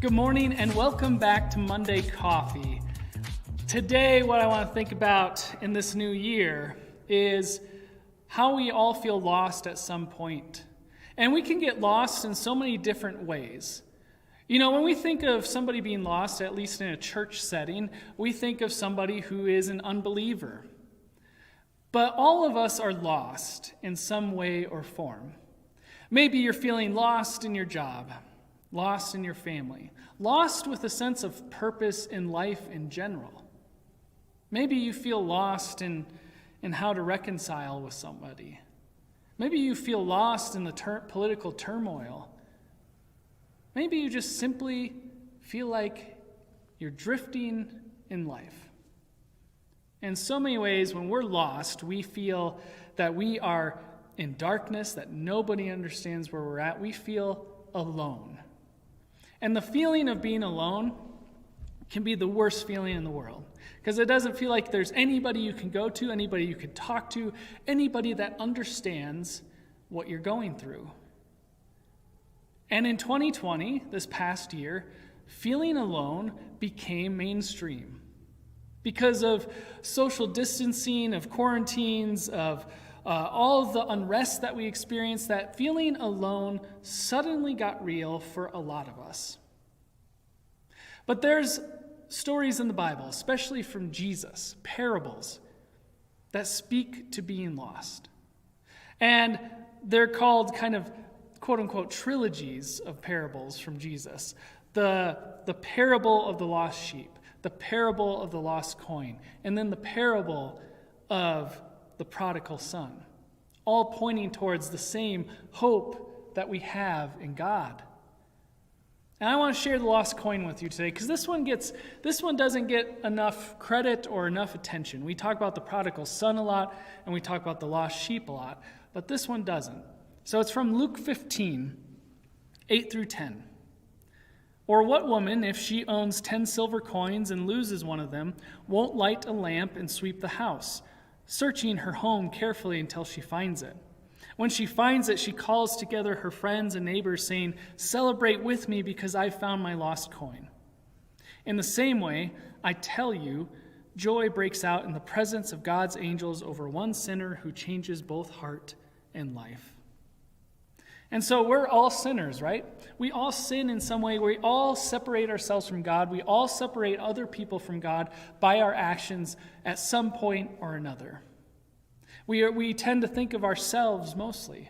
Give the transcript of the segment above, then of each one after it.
Good morning and welcome back to Monday Coffee. Today, what I want to think about in this new year is how we all feel lost at some point. And we can get lost in so many different ways. You know, when we think of somebody being lost, at least in a church setting, we think of somebody who is an unbeliever. But all of us are lost in some way or form. Maybe you're feeling lost in your job, lost in your family, lost with a sense of purpose in life in general. Maybe you feel lost in how to reconcile with somebody. Maybe you feel lost in the political turmoil. Maybe you just simply feel like you're drifting in life. In so many ways, when we're lost, we feel that we are in darkness, that nobody understands where we're at. We feel alone. And the feeling of being alone can be the worst feeling in the world, because it doesn't feel like there's anybody you can go to, anybody you can talk to, anybody that understands what you're going through. And in 2020, this past year, feeling alone became mainstream because of social distancing, of quarantines, of all of the unrest that we experienced. That feeling alone suddenly got real for a lot of us. But there's stories in the Bible, especially from Jesus, parables, that speak to being lost. And they're called kind of quote-unquote trilogies of parables from Jesus. The parable of the lost sheep, the parable of the lost coin, and then the parable of the prodigal son, all pointing towards the same hope that we have in God. And I want to share the lost coin with you today, because this one doesn't get enough credit or enough attention. We talk about the prodigal son a lot, and we talk about the lost sheep a lot, but this one doesn't. So it's from Luke 15, 8 through 10. Or what woman, if she owns 10 silver coins and loses one of them, won't light a lamp and sweep the house, searching her home carefully until she finds it? When she finds it, she calls together her friends and neighbors, saying, "Celebrate with me because I found my lost coin." In the same way, I tell you, joy breaks out in the presence of God's angels over one sinner who changes both heart and life. And so we're all sinners, right? We all sin in some way. We all separate ourselves from God. We all separate other people from God by our actions at some point or another. We tend to think of ourselves mostly.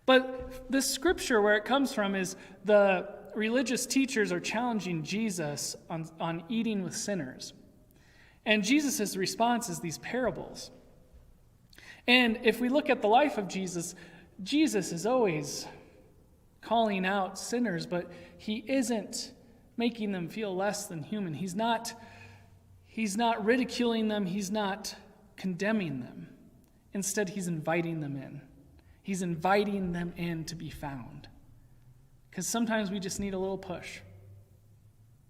But the scripture where it comes from is the religious teachers are challenging Jesus on eating with sinners. And Jesus' response is these parables. And if we look at the life of Jesus, Jesus is always calling out sinners, but he isn't making them feel less than human. He's not ridiculing them. He's not condemning them. Instead, he's inviting them in. He's inviting them in to be found. Because sometimes we just need a little push.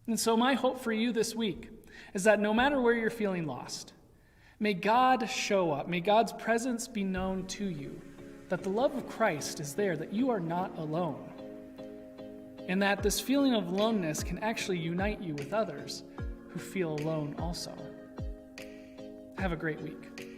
And so my hope for you this week is that no matter where you're feeling lost, may God show up. May God's presence be known to you. That the love of Christ is there, that you are not alone. And that this feeling of aloneness can actually unite you with others who feel alone also. Have a great week.